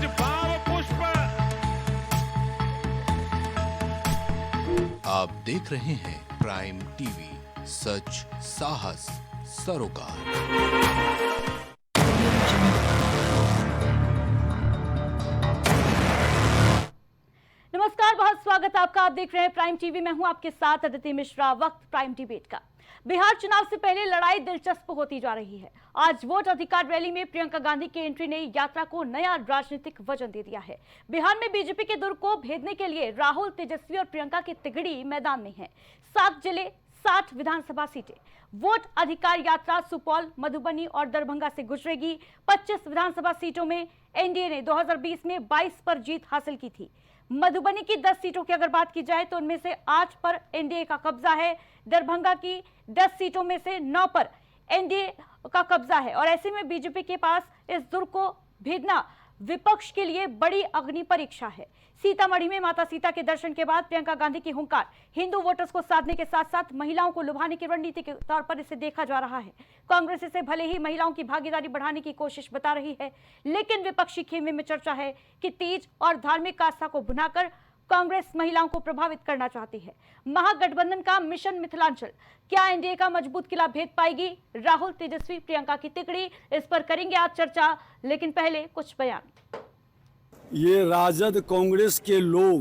भाव पुष्प। आप देख रहे हैं प्राइम टीवी, सच साहस सरोकार। नमस्कार, बहुत स्वागत है आपका। आप देख रहे हैं प्राइम टीवी। मैं हूं आपके साथ अदिति मिश्रा। वक्त प्राइम डिबेट का। बिहार चुनाव से पहले लड़ाई दिलचस्प होती जा रही है। आज वोट अधिकार रैली में प्रियंका गांधी की एंट्री ने यात्रा को नया राजनीतिक वजन दे दिया है। बिहार में बीजेपी के दुर को भेदने के लिए राहुल, तेजस्वी और प्रियंका की तिगड़ी मैदान में है। 7 जिले, 60 विधानसभा सीटें। वोट अधिकार यात्रा सुपौल, मधुबनी और दरभंगा से गुजरेगी। 25 विधानसभा सीटों में एनडीए ने 2020 में 22 पर जीत हासिल की थी। मधुबनी की 10 सीटों की अगर बात की जाए तो उनमें से 8 पर एनडीए का कब्जा है। दरभंगा की 10 सीटों में से 9 पर एनडीए का कब्जा है और ऐसे में बीजेपी के पास इस दुर को भेदना विपक्ष के लिए बड़ी अग्नि परीक्षा है। सीतामढ़ी में माता सीता के दर्शन के बाद प्रियंका गांधी की हुंकार हिंदू वोटर्स को साधने के साथ साथ महिलाओं को लुभाने की रणनीति के तौर पर इसे देखा जा रहा है। कांग्रेस इसे भले ही महिलाओं की भागीदारी बढ़ाने की कोशिश बता रही है, लेकिन विपक्षी खेमे में चर्चा है कि तीज और धार्मिक आस्था को भुनाकर कांग्रेस महिलाओं को प्रभावित करना चाहती है। महागठबंधन का मिशन मिथिलांचल क्या एनडीए का मजबूत किला भेद पाएगी? राहुल, तेजस्वी, प्रियंका की तिकड़ी, इस पर करेंगे आज चर्चा, लेकिन पहले कुछ बयान। ये राजद कांग्रेस के लोग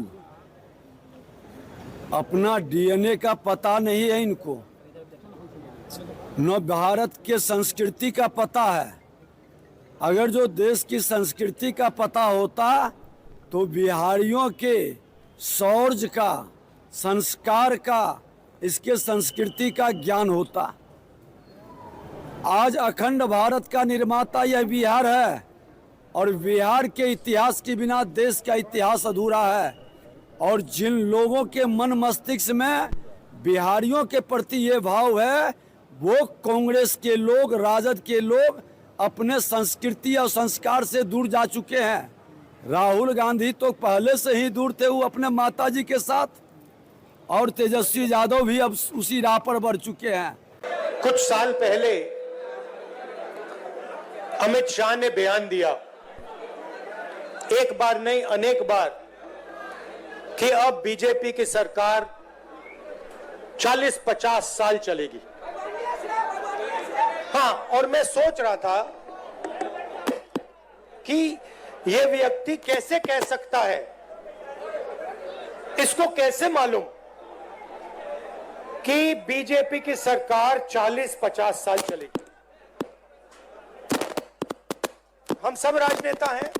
अपना डीएनए का पता नहीं है इनको, न भारत के संस्कृति का पता है। अगर जो देश की संस्कृति का पता होता तो बिहारियों के शौर्य का, संस्कार का, इसके संस्कृति का ज्ञान होता। आज अखंड भारत का निर्माता यह बिहार है और बिहार के इतिहास के बिना देश का इतिहास अधूरा है। और जिन लोगों के मन मस्तिष्क में बिहारियों के प्रति ये भाव है, वो कांग्रेस के लोग, राजद के लोग अपने संस्कृति और संस्कार से दूर जा चुके हैं। राहुल गांधी तो पहले से ही दूर थे, वो अपने माताजी के साथ, और तेजस्वी यादव भी अब उसी राह पर बढ़ चुके हैं। कुछ साल पहले अमित शाह ने बयान दिया, एक बार नहीं अनेक बार, कि अब बीजेपी की सरकार 40-50 साल चलेगी। हाँ, और मैं सोच रहा था कि यह व्यक्ति कैसे कह सकता है, इसको कैसे मालूम कि बीजेपी की सरकार 40-50 साल चलेगी। हम सब राजनेता हैं,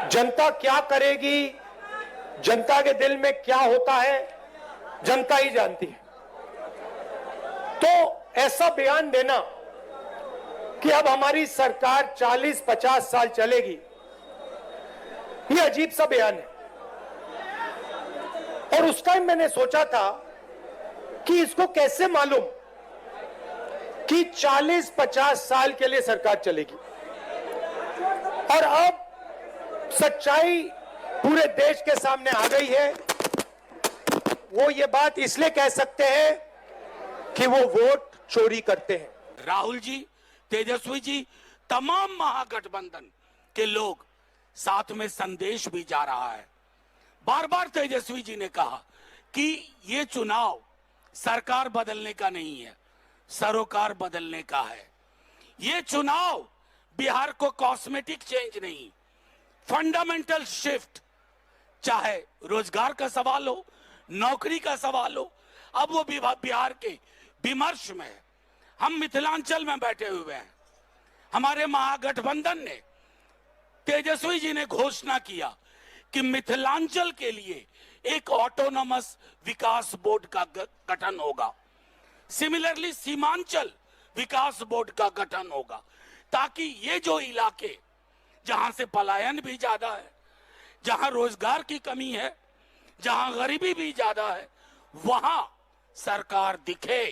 जनता क्या करेगी, जनता के दिल में क्या होता है, जनता ही जानती है। तो ऐसा बयान देना कि अब हमारी सरकार 40-50 साल चलेगी, यह अजीब सा बयान है। और उस टाइम मैंने सोचा था कि इसको कैसे मालूम कि 40-50 साल के लिए सरकार चलेगी। और अब सच्चाई पूरे देश के सामने आ गई है। वो ये बात इसलिए कह सकते हैं कि वो वोट चोरी करते हैं। राहुल जी, तेजस्वी जी, तमाम महागठबंधन के लोग साथ में संदेश भी जा रहा है। बार बार तेजस्वी जी ने कहा कि ये चुनाव सरकार बदलने का नहीं है, सरोकार बदलने का है। ये चुनाव बिहार को कॉस्मेटिक चेंज नहीं, फंडामेंटल शिफ्ट, चाहे रोजगार का सवाल हो, नौकरी का सवाल हो, अब वो बिहार के विमर्श में है। हम मिथिलांचल में बैठे हुए हैं। हमारे महागठबंधन ने, तेजस्वी जी ने घोषणा किया कि मिथिलांचल के लिए एक ऑटोनोमस विकास बोर्ड का गठन होगा। सिमिलरली सीमांचल विकास बोर्ड का गठन होगा, ताकि ये जो इलाके जहां से पलायन भी ज्यादा है, जहां रोजगार की कमी है, जहां गरीबी भी ज्यादा है, वहां सरकार दिखे,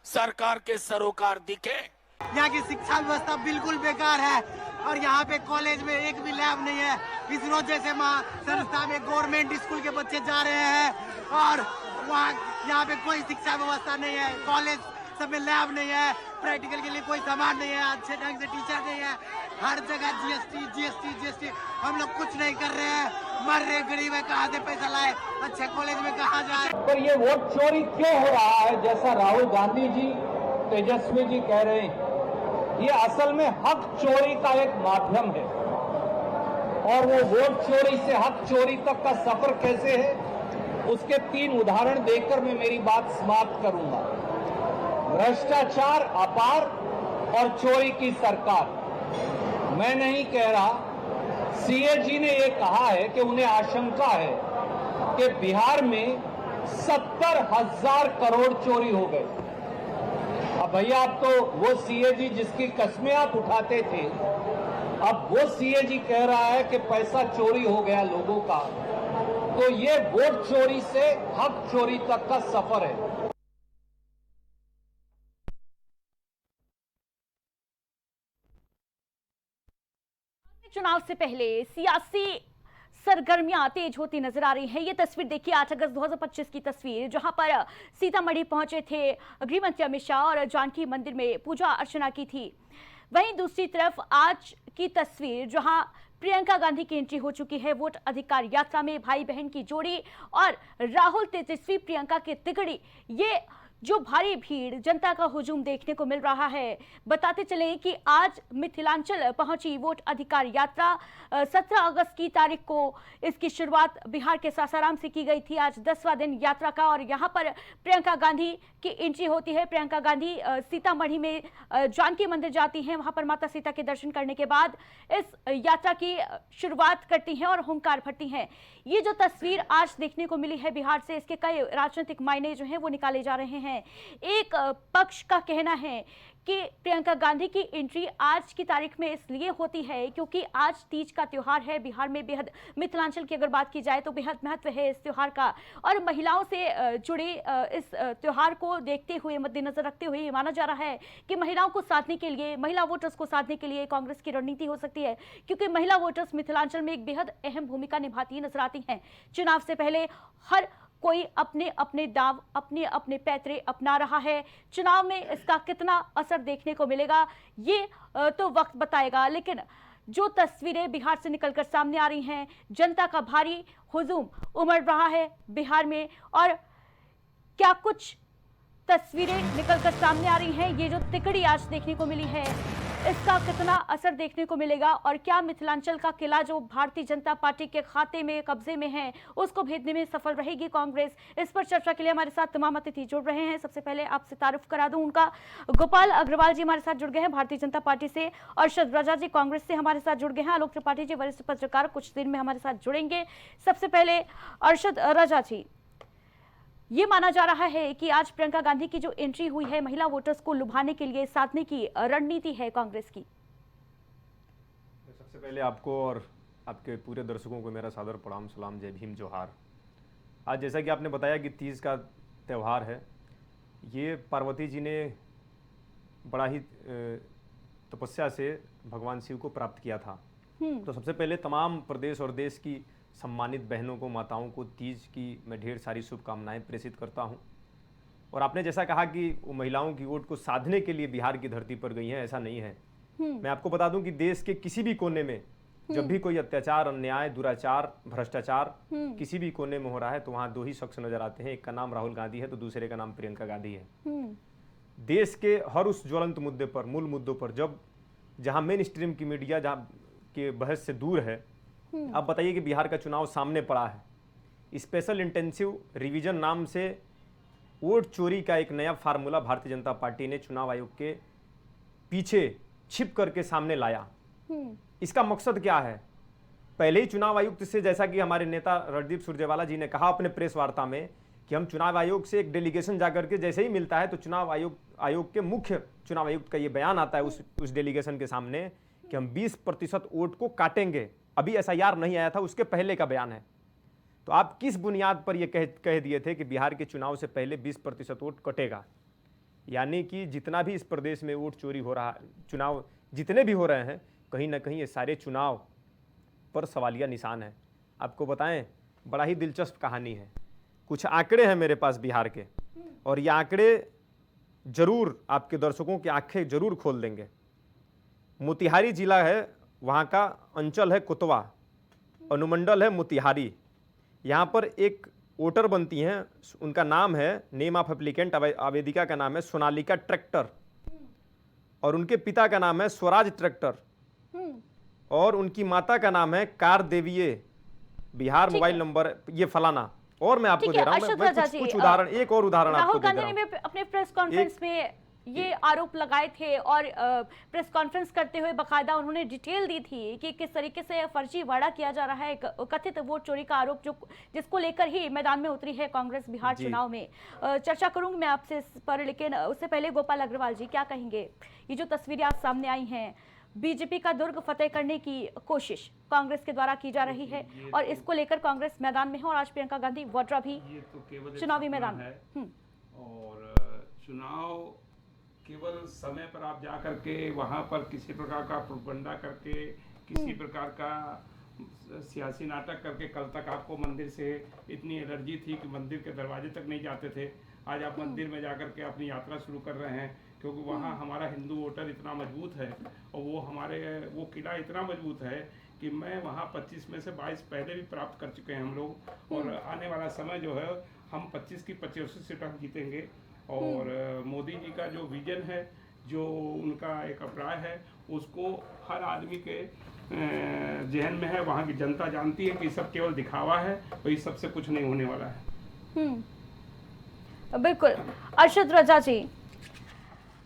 सरकार के सरोकार दिखे। यहाँ की शिक्षा व्यवस्था बिल्कुल बेकार है और यहाँ पे कॉलेज में एक भी लैब नहीं है। इसरो जैसे संस्था में गवर्नमेंट स्कूल के बच्चे जा रहे हैं और वहाँ यहाँ पे कोई शिक्षा व्यवस्था नहीं है। कॉलेज सब में लैब नहीं है, प्रैक्टिकल के लिए कोई सामान नहीं है, अच्छे ढंग से टीचर नहीं है, हर जगह जीएसटी। हम लोग कुछ नहीं कर रहे हैं, मर रहे गरीब है, कहाँ से पैसा लाए, अच्छे कॉलेज में कहाँ जाए। पर ये वोट चोरी क्यों हो रहा है, जैसा राहुल गांधी जी, तेजस्वी जी कह रहे हैं, ये असल में हक चोरी का एक माध्यम है। और वो वोट चोरी से हक चोरी तक का सफर कैसे है, उसके 3 उदाहरण देकर मैं मेरी बात समाप्त करूंगा। भ्रष्टाचार अपार और चोरी की सरकार। मैं नहीं कह रहा, सीएजी ने ये कहा है कि उन्हें आशंका है कि बिहार में 70,000 करोड़ चोरी हो गए। अब भैया, आप तो वो सीएजी जिसकी कस्में आप उठाते थे, अब वो सीएजी कह रहा है कि पैसा चोरी हो गया लोगों का। तो ये वोट चोरी से हक चोरी तक का सफर है। चुनाव से पहले सियासी सरगर्मियां तेज होती नजर आ रही हैं। ये तस्वीर देखिए 8 अगस्त 2025 की तस्वीर, जहां पर सीतामढ़ी पहुंचे थे गृह मंत्री अमित शाह और जानकी मंदिर में पूजा अर्चना की थी। वहीं दूसरी तरफ आज की तस्वीर जहां प्रियंका गांधी की एंट्री हो चुकी है वोट अधिकार यात्रा में। भाई बहन की जोड़ी और राहुल तेजस्वी प्रियंका की तिगड़ी, ये जो भारी भीड़, जनता का हुजूम देखने को मिल रहा है। बताते चलें कि आज मिथिलांचल पहुंची वोट अधिकार यात्रा। 17 अगस्त की तारीख को इसकी शुरुआत बिहार के सासाराम से की गई थी। आज 10वां दिन यात्रा का और यहां पर प्रियंका गांधी की एंट्री होती है। प्रियंका गांधी सीतामढ़ी में जानकी मंदिर जाती हैं, वहां पर माता सीता के दर्शन करने के बाद इस यात्रा की शुरुआत करती हैं और हुंकार भरती हैं। ये जो तस्वीर आज देखने को मिली है बिहार से, इसके कई राजनीतिक मायने जो हैं वो निकाले जा रहे हैं। एक पक्ष का कहना है कि प्रियंका गांधी की एंट्री आज की तारीख में इसलिए होती है क्योंकि आज तीज का त्योहार है। बिहार में बेहद, मिथिलांचल की अगर बात की जाए तो बेहद महत्व है इस त्योहार का और महिलाओं से जुड़े इस त्योहार को देखते हुए, मद्देनजर रखते हुए माना जा रहा है कि महिलाओं को साधने के लिए, महिला वोटर्स को साधने के लिए कांग्रेस की रणनीति हो सकती है, क्योंकि महिला वोटर्स मिथिलांचल में एक बेहद अहम भूमिका निभाती नजर आती हैं। चुनाव से पहले हर कोई अपने अपने दाव, अपने अपने पैतरे अपना रहा है। चुनाव में इसका कितना असर देखने को मिलेगा ये तो वक्त बताएगा, लेकिन जो तस्वीरें बिहार से निकलकर सामने आ रही हैं, जनता का भारी हुजूम उमड़ रहा है बिहार में। और क्या कुछ तस्वीरें निकलकर सामने आ रही हैं, ये जो तिकड़ी आज देखने को मिली है, इसका कितना असर देखने को मिलेगा और क्या मिथिलांचल का किला जो भारतीय जनता पार्टी के खाते में, कब्जे में है, उसको भेदने में सफल रहेगी कांग्रेस। इस पर चर्चा के लिए हमारे साथ तमाम अतिथि जुड़ रहे हैं। सबसे पहले आपसे तारुफ करा दूं उनका। गोपाल अग्रवाल जी हमारे साथ जुड़ गए हैं भारतीय जनता पार्टी से, और अर्शद रजा जी कांग्रेस से हमारे साथ जुड़ गए हैं। आलोक त्रिपाठी जी वरिष्ठ पत्रकार कुछ देर में हमारे साथ जुड़ेंगे। सबसे पहले अर्शद रजा जी, ये माना जा रहा है कि आज प्रियंका गांधी की जो एंट्री हुई है, महिला वोटर्स को लुभाने के लिए साधने की रणनीति है कांग्रेस की। सबसे पहले आपको और आपके पूरे दर्शकों को मेरा सादर प्रणाम, सलाम, जय भीम, जोहार। आज जैसा कि आपने बताया कि तीज का त्यौहार है, ये पार्वती जी ने बड़ा ही तपस्या से भगवान शिव को प्राप्त किया था। तो सबसे पहले तमाम प्रदेश और देश की सम्मानित बहनों को, माताओं को तीज की मैं ढेर सारी शुभकामनाएं प्रेषित करता हूं। और आपने जैसा कहा कि वो महिलाओं की वोट को साधने के लिए बिहार की धरती पर गई हैं, ऐसा नहीं है। मैं आपको बता दूं कि देश के किसी भी कोने में जब भी कोई अत्याचार, अन्याय, दुराचार, भ्रष्टाचार किसी भी कोने में हो रहा है तो वहां 2 ही शख्स नजर आते हैं। एक का नाम राहुल गांधी है तो दूसरे का नाम प्रियंका गांधी है। देश के हर उस ज्वलंत मुद्दे पर, मूल मुद्दों पर, जहां मेन स्ट्रीम की मीडिया जहां के बहस से दूर है, अब बताइए कि बिहार का चुनाव सामने पड़ा है। स्पेशल इंटेंसिव रिवीजन नाम से वोट चोरी का एक नया फार्मूला भारतीय जनता पार्टी ने चुनाव आयोग के पीछे छिप करके सामने लाया। इसका मकसद क्या है? पहले ही चुनाव आयुक्त से, जैसा कि हमारे नेता रणदीप सुरजेवाला जी ने कहा अपने प्रेस वार्ता में, कि हम चुनाव आयोग से एक डेलीगेशन जाकर के जैसे ही मिलता है तो चुनाव आयोग के मुख्य चुनाव आयुक्त का ये बयान आता है उस डेलीगेशन के सामने कि हम 20% वोट को काटेंगे। अभी एसआईआर नहीं आया था, उसके पहले का बयान है। तो आप किस बुनियाद पर यह कह दिए थे कि बिहार के चुनाव से पहले 20% वोट कटेगा? यानी कि जितना भी इस प्रदेश में वोट चोरी हो रहा, चुनाव जितने भी हो रहे हैं, कहीं ना कहीं ये सारे चुनाव पर सवालिया निशान है। आपको बताएं, बड़ा ही दिलचस्प कहानी है। कुछ आंकड़े हैं मेरे पास बिहार के, और ये आंकड़े जरूर आपके दर्शकों की आंखें जरूर खोल देंगे। मोतिहारी जिला है, वहाँ का अंचल है कुतवा, अनुमंडल है मोतिहारी। यहाँ पर एक वोटर बनती हैं, उनका नाम है, नेम ऑफ एप्लीकेंट, आवेदिका का नाम है सोनालिका ट्रैक्टर, और उनके पिता का नाम है स्वराज ट्रैक्टर, और उनकी माता का नाम है कार देवीये, बिहार, मोबाइल नंबर ये फलाना। और मैं आपको दे रहा हूं, मैं कुछ उदाहरण, एक और उदाहरण आपको दे रहा हूं। राहुल गांधी ने अपने प्रेस कॉन्फ्रेंस में ये आरोप लगाए थे और प्रेस कॉन्फ्रेंस करते हुए बकायदा उन्होंने डिटेल दी थी कि किस तरीके से फर्जीवाड़ा किया जा रहा है, कथित वोट चोरी का आरोप जिसको लेकर ही मैदान में उतरी है कांग्रेस बिहार चुनाव में। चर्चा करूंगी मैं आपसे इस पर, लेकिन उससे पहले गोपाल अग्रवाल जी क्या कहेंगे? ये जो तस्वीरें आज सामने आई हैं, बीजेपी का दुर्ग फतेह करने की कोशिश कांग्रेस के द्वारा की जा रही है और इसको लेकर कांग्रेस मैदान में है, और आज प्रियंका गांधी वाड्रा भी चुनावी मैदान में। और चुनाव केवल समय पर आप जा करके वहाँ पर किसी प्रकार का प्रोपगंडा करके, किसी प्रकार का सियासी नाटक करके, कल तक आपको मंदिर से इतनी एलर्जी थी कि मंदिर के दरवाजे तक नहीं जाते थे, आज आप मंदिर में जाकर के अपनी यात्रा शुरू कर रहे हैं, क्योंकि वहाँ हमारा हिंदू वोटर इतना मजबूत है और वो किला इतना मजबूत है कि मैं वहाँ 25 में से 22 पहले भी प्राप्त कर चुके हैं हम लोग, और आने वाला समय जो है हम 25 की 85 सीट हम जीतेंगे। और मोदी जी का जो विजन है, जो उनका एक अभिप्राय है, उसको हर आदमी के जहन में है। वहाँ की जनता जानती है कि सब केवल दिखावा है और इस सबसे कुछ नहीं होने वाला है। बिल्कुल। अरशद रजा जी,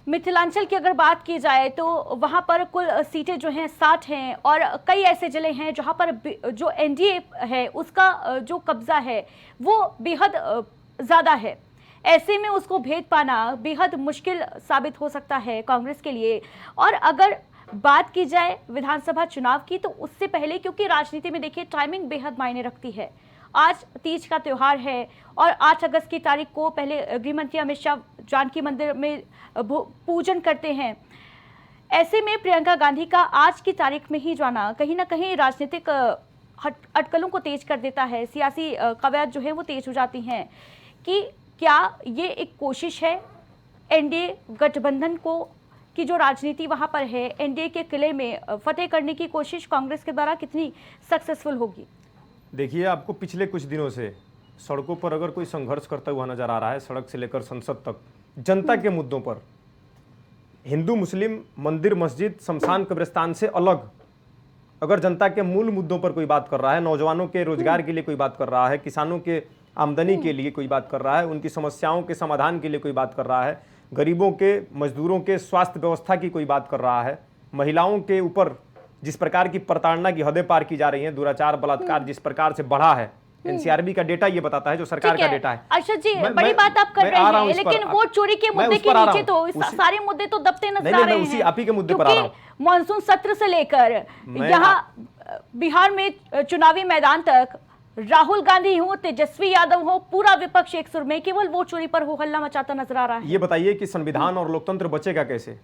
मिथिलांचल की अगर बात की जाए तो वहां पर कुल सीटें जो हैं 60 हैं, और कई ऐसे जिले हैं जहां पर जो एनडीए है उसका जो कब्जा है वो बेहद ज़्यादा है। ऐसे में उसको भेद पाना बेहद मुश्किल साबित हो सकता है कांग्रेस के लिए। और अगर बात की जाए विधानसभा चुनाव की, तो उससे पहले, क्योंकि राजनीति में देखिए टाइमिंग बेहद मायने रखती है। आज तीज का त्यौहार है और 8 अगस्त की तारीख को पहले गृहमंत्री अमित शाह जानकी मंदिर में पूजन करते हैं। ऐसे में प्रियंका गांधी का आज की तारीख में ही जाना कहीं ना कहीं राजनीतिक अटकलों को तेज कर देता है, सियासी कवायद जो है वो तेज हो जाती हैं। कि क्या ये एक कोशिश है एनडीए गठबंधन को, की जो राजनीति वहां पर है, एनडीए के किले में फतेह करने की कोशिश कांग्रेस के द्वारा कितनी सक्सेसफुल होगी? देखिए, आपको पिछले कुछ दिनों से सड़कों पर अगर कोई संघर्ष करता हुआ नजर आ रहा है, सड़क से लेकर संसद तक, जनता के मुद्दों पर, हिंदू मुस्लिम, मंदिर मस्जिद, शमशान कब्रिस्तान से अलग अगर जनता के मूल मुद्दों पर कोई बात कर रहा है, नौजवानों के रोजगार के लिए कोई बात कर रहा है, किसानों के आमदनी के लिए कोई बात कर रहा है, उनकी समस्याओं के समाधान के लिए कोई बात कर रहा है, गरीबों के, मजदूरों के स्वास्थ्य व्यवस्था की कोई बात कर रहा है, महिलाओं के ऊपर जिस प्रकार की प्रताड़ना की हदें पार की जा रही हैं, दुराचार बलात्कार जिस प्रकार से बढ़ा है, एनसीआरबी का डेटा ये बताता है, जो सरकार का डेटा है। अरशद जी, बड़ी बात आप कर रहे हैं, लेकिन वोट चोरी के मुद्दे के नीचे तो सारे मुद्दे तो दबते नजर आ रहे हैं। उसी आप ही के मुद्दे पर आ रहा हूं। मॉनसून सत्र से लेकर यहाँ बिहार में चुनावी मैदान तक राहुल गांधी हो, तेजस्वी यादव हो, पूरा विपक्ष एक सुर में केवल वोट चोरी पर हो हल्ला मचाता नजर आ रहा है। ये बताइए कि संविधान और लोकतंत्र बचेगा कैसे?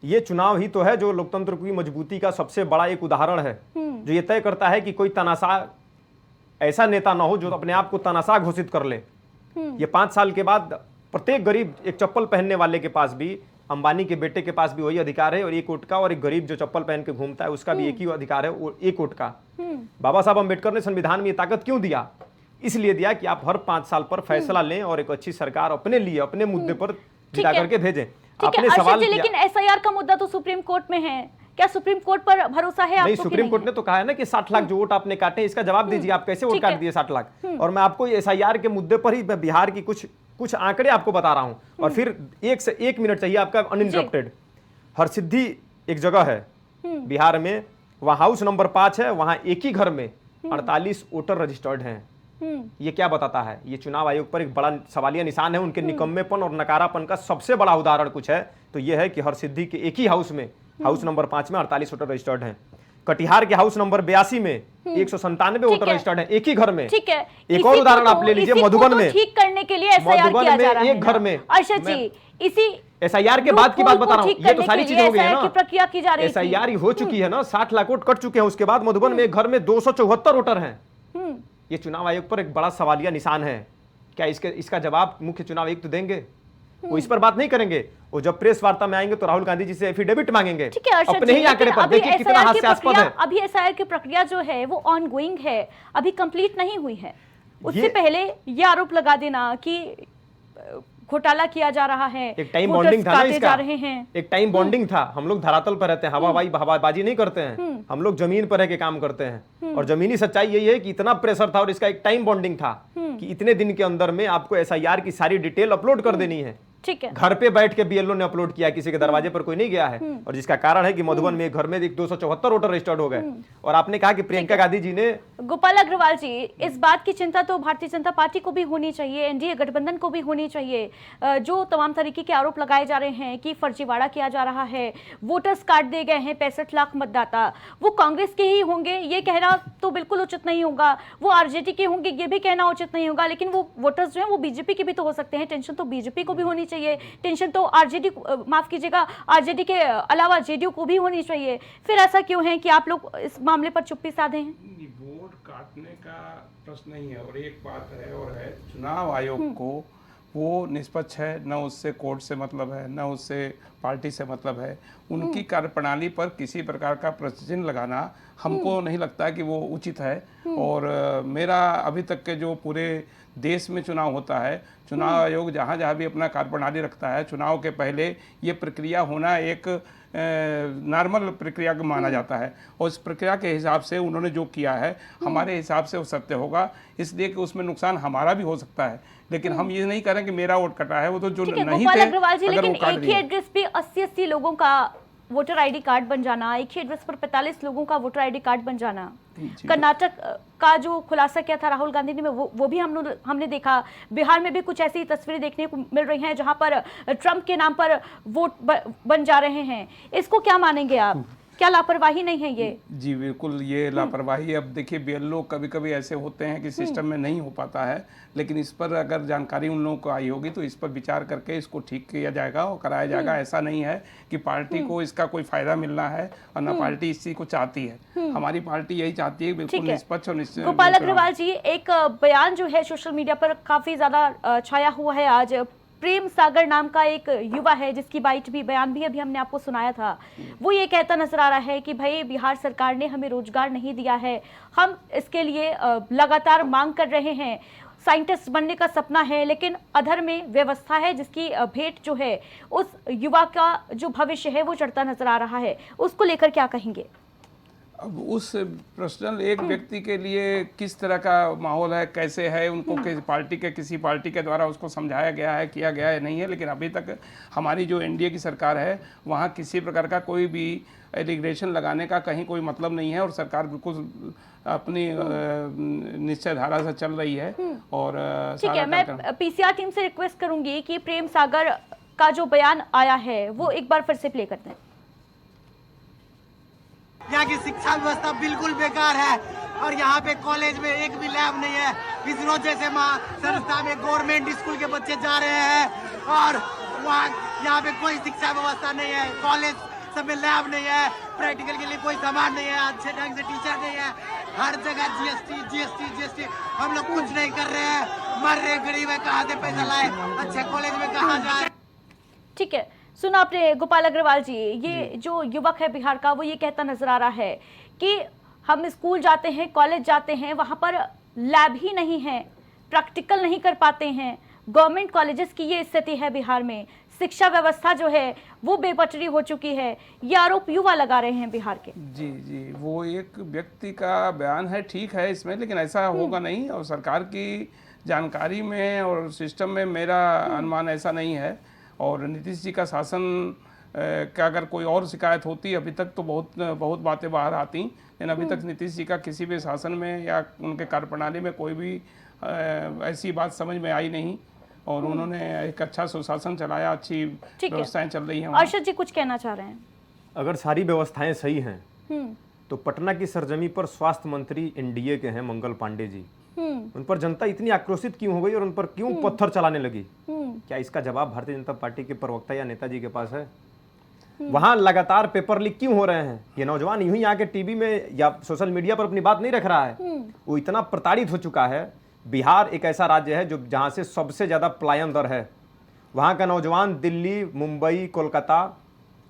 ये चुनाव ही तो है जो लोकतंत्र की मजबूती का सबसे बड़ा एक उदाहरण है, जो ये तय करता है कि कोई तानाशाह ऐसा नेता ना हो जो अपने आप को तानाशाह घोषित कर ले। ये 5 साल के बाद प्रत्येक गरीब, एक चप्पल पहनने वाले के पास भी, अंबानी के बेटे के पास भी वही अधिकार है, और एक वोट का, और एक गरीब जो चप्पल पहन के घूमता है उसका भी एक ही अधिकार है, वो एक वोट का। बाबा साहब अम्बेडकर ने संविधान में ये ताकत क्यों दिया? इसलिए दिया कि आप हर 5 साल पर फैसला लें और एक अच्छी सरकार अपने लिए, अपने मुद्दे पर जिता करके भेजें। आपने सवाल किया, लेकिन एसआईआर का मुद्दा तो सुप्रीम कोर्ट में है, क्या सुप्रीम कोर्ट पर भरोसा है आपको? नहीं, सुप्रीम कोर्ट ने तो कहा है ना कि 60 लाख जो वोट आपने काटे, इसका जवाब दीजिए, आप कैसे वोट काट दिए 60 लाख? और मैं आपको एसआईआर के मुद्दे पर ही बिहार की कुछ आंकड़े आपको बता रहा हूं, और फिर 1 से 1 मिनट चाहिए आपका अनइंटरप्टेड। हरसिद्धि एक जगह है बिहार में, वहां हाउस नंबर 5 है, वहां एक ही घर में 48 वोटर रजिस्टर्ड हैं। ये क्या बताता है? ये चुनाव आयोग पर एक बड़ा सवालिया निशान है। उनके निकम्मेपन और नकारापन का सबसे बड़ा उदाहरण कुछ है तो यह है कि हरसिद्धि के एक ही हाउस में, हाउस नंबर 5 में 48 वोटर रजिस्टर्ड हैं। कटिहार के हाउस नंबर 82 में 197 वोटर रजिस्टर्ड हैं, एक ही घर में। ठीक है, एक और उदाहरण आप ले लीजिए, मधुबन में ठीक करने के लिए एसआईआर किया जा रहा है, एक घर में। अर्शद जी, इसी एसआईआर के बाद की बात बता रहा हूँ, ये तो सारी चीजें हो गई है ना, प्रक्रिया की जा रही है, एसआईआर हो चुकी है ना, 60 लाख वोट कट चुके हैं। उसके बाद मधुबन में एक घर में 274 वोटर हैं। ये चुनाव आयोग पर एक बड़ा सवालिया निशान है। क्या इसका जवाब मुख्य चुनाव आयुक्त देंगे? वो इस पर बात नहीं करेंगे। वो जब प्रेस वार्ता में आएंगे तो राहुल गांधी जी से एफिडेविट मांगेंगे ठीक है अर्शद अपने जी, ही आंकड़े लेकिन पर। अभी देखिए कितना हास्यास्पद है। अभी एसआईआर की प्रक्रिया जो है वो ऑनगोइंग है, अभी कंप्लीट नहीं हुई है। उससे ये- पहले ये आरोप लगा देना कि घोटाला किया जा रहा है, एक टाइम वोटर्स बॉन्डिंग था ना काटे इसका, जा रहे हैं। एक टाइम बॉन्डिंग था। हम लोग धरातल पर रहते हैं, हवाबाजी नहीं करते हैं, हम लोग जमीन पर रह के काम करते हैं। और जमीनी सच्चाई यही है कि इतना प्रेशर था और इसका एक टाइम बॉन्डिंग था कि इतने दिन के अंदर में आपको एसआईआर की सारी डिटेल अपलोड कर देनी है। ठीक है, घर पे बैठ के बीएलओ ने अपलोड किया, किसी के दरवाजे पर कोई नहीं गया है। और जिसका कारण है कि मधुबन में एक घर में 274 वोटर रजिस्टर्ड हो गए। और आपने कहा कि प्रियंका गांधी जी ने, गोपाल अग्रवाल जी, इस बात की चिंता तो भारतीय जनता पार्टी को भी होनी चाहिए, एनडीए गठबंधन को भी होनी चाहिए। जो तमाम तरीके के आरोप लगाए जा रहे हैं कि फर्जीवाड़ा किया जा रहा है, वोटर्स काट दिए गए हैं 65 लाख मतदाता, वो कांग्रेस के ही होंगे ये कहना तो बिल्कुल उचित नहीं होगा, वो आरजेडी के होंगे ये भी कहना उचित नहीं होगा, लेकिन वो वोटर्स जो हैं वो बीजेपी के भी तो हो सकते हैं। टेंशन तो बीजेपी को भी होनी चाहिए, टेंशन तो आरजेडी, माफ कीजिएगा, आरजेडी के अलावा जेडीयू को भी होनी चाहिए। फिर ऐसा क्यों है कि आप लोग इस मामले पर चुप्पी साधे हैं? वोट काटने का प्रश्न नहीं है। और एक बात है और है, चुनाव आयोग को वो निष्पक्ष है, न उससे कोर्ट से मतलब है, न उससे पार्टी से मतलब है। उनकी कार्यप्रणाली पर किसी प्रकार का प्रश्न चिन्ह लगाना हमको नहीं लगता है कि वो उचित है। और मेरा अभी तक के जो पूरे देश में चुनाव होता है, चुनाव आयोग जहाँ जहाँ भी अपना कार्यप्रणाली रखता है, चुनाव के पहले ये प्रक्रिया होना एक नॉर्मल प्रक्रिया को माना जाता है। और उस प्रक्रिया के हिसाब से उन्होंने जो किया है हमारे हिसाब से वो सत्य होगा, इसलिए कि उसमें नुकसान हमारा भी हो सकता है। लेकिन हम ये नहीं करें कि मेरा वोट कटा है, वो तो जो ठीक है नहीं गोपाल थे अग्रवाल जी, अगर लेकिन वो काट एक ही दिए। एड्रेस पे 80-80 लोगों का वोटर आईडी कार्ड बन जाना, एक ही एड्रेस पर 45 लोगों का वोटर आईडी कार्ड बन जाना, कर्नाटक का जो खुलासा किया था राहुल गांधी ने वो भी हमने देखा। बिहार में भी कुछ ऐसी तस्वीरें देखने को मिल रही हैं जहां पर ट्रंप के नाम पर वोट बन जा रहे हैं। इसको क्या मानेंगे आप? क्या लापरवाही नहीं है ये? जी बिल्कुल, ये लापरवाही। अब देखिए बीएलओ कभी कभी ऐसे होते हैं कि सिस्टम में नहीं हो पाता है, लेकिन इस पर अगर जानकारी उन लोगों को आई होगी तो इस पर विचार करके इसको ठीक किया जाएगा और कराया जाएगा। ऐसा नहीं है कि पार्टी को इसका कोई फायदा मिलना है और ना पार्टी इस चीज को चाहती है। हमारी पार्टी यही चाहती है बिल्कुल निष्पक्ष और निश्चित। गोपाल अग्रवाल जी, एक बयान जो है सोशल मीडिया पर काफी ज्यादा छाया हुआ है आज। प्रेम सागर नाम का एक युवा है जिसकी बाइट भी, बयान भी अभी हमने आपको सुनाया था। वो ये कहता नजर आ रहा है कि भाई बिहार सरकार ने हमें रोजगार नहीं दिया है, हम इसके लिए लगातार मांग कर रहे हैं, साइंटिस्ट बनने का सपना है, लेकिन अधर में व्यवस्था है जिसकी भेंट जो है उस युवा का जो भविष्य है वो चढ़ता नजर आ रहा है। उसको लेकर क्या कहेंगे? अब उस पर्सनल एक व्यक्ति के लिए किस तरह का माहौल है, कैसे है, उनको किसी पार्टी के द्वारा उसको समझाया गया है, किया गया है नहीं है। लेकिन अभी तक हमारी जो एनडीए की सरकार है वहाँ किसी प्रकार का कोई भी एलिगेशन लगाने का कहीं कोई मतलब नहीं है और सरकार बिल्कुल अपनी निश्चय धारा से चल रही है। और ठीक है, मैं पीसीआर टीम से रिक्वेस्ट करूंगी कि प्रेम सागर का जो बयान आया है वो एक बार फिर से प्ले करते हैं। यहाँ की शिक्षा व्यवस्था बिल्कुल बेकार है और यहाँ पे कॉलेज में एक भी लैब नहीं है। इसरो जैसे संस्था में गवर्नमेंट स्कूल के बच्चे जा रहे हैं और वहाँ यहाँ पे कोई शिक्षा व्यवस्था नहीं है। कॉलेज सब में लैब नहीं है, प्रैक्टिकल के लिए कोई सामान नहीं है, अच्छे ढंग से टीचर नहीं है। हर जगह जीएसटी। हम लोग कुछ नहीं कर रहे हैं, मर रहे गरीब है, कहाँ से पैसा लाए, अच्छे कॉलेज में कहाँ जाए। ठीक है, सुना आपने गोपाल अग्रवाल जी। ये जो युवक है बिहार का वो ये कहता नजर आ रहा है कि हम स्कूल जाते हैं, कॉलेज जाते हैं, वहाँ पर लैब ही नहीं है, प्रैक्टिकल नहीं कर पाते हैं। गवर्नमेंट कॉलेजेस की ये स्थिति है बिहार में, शिक्षा व्यवस्था जो है वो बेपटरी हो चुकी है। ये आरोप युवा लगा रहे हैं बिहार के। जी वो एक व्यक्ति का बयान है, ठीक है इसमें, लेकिन ऐसा होगा नहीं। और सरकार की जानकारी में और सिस्टम में मेरा अनुमान ऐसा नहीं है। और नीतीश जी का शासन का अगर कोई और शिकायत होती, अभी तक तो बहुत बातें बाहर आती, लेकिन अभी तक नीतीश जी का किसी भी शासन में या उनके कार्यप्रणाली में कोई भी ऐसी बात समझ में आई नहीं। और उन्होंने एक अच्छा सुशासन चलाया, अच्छी व्यवस्थाएं चल रही हैं। अर्शद जी कुछ कहना चाह रहे हैं? अगर सारी व्यवस्थाएं सही हैं तो पटना की सरजमी पर स्वास्थ्य मंत्री एनडीए के हैं मंगल पांडे जी, उन पर जनता इतनी आक्रोशित क्यों हो गई और उन पर क्यों पत्थर चलाने लगी? क्या इसका जवाब भारतीय जनता पार्टी के प्रवक्ता या नेताजी के पास है? वहां लगातार पेपर लीक क्यों हो रहे हैं? ये नौजवान यूं ही आके टीवी में या सोशल मीडिया पर अपनी बात नहीं रख रहा है, वो इतना प्रताड़ित हो चुका है। बिहार एक ऐसा राज्य है जो जहां से सबसे ज्यादा पलायन दर है वहाँ का नौजवान दिल्ली, मुंबई, कोलकाता,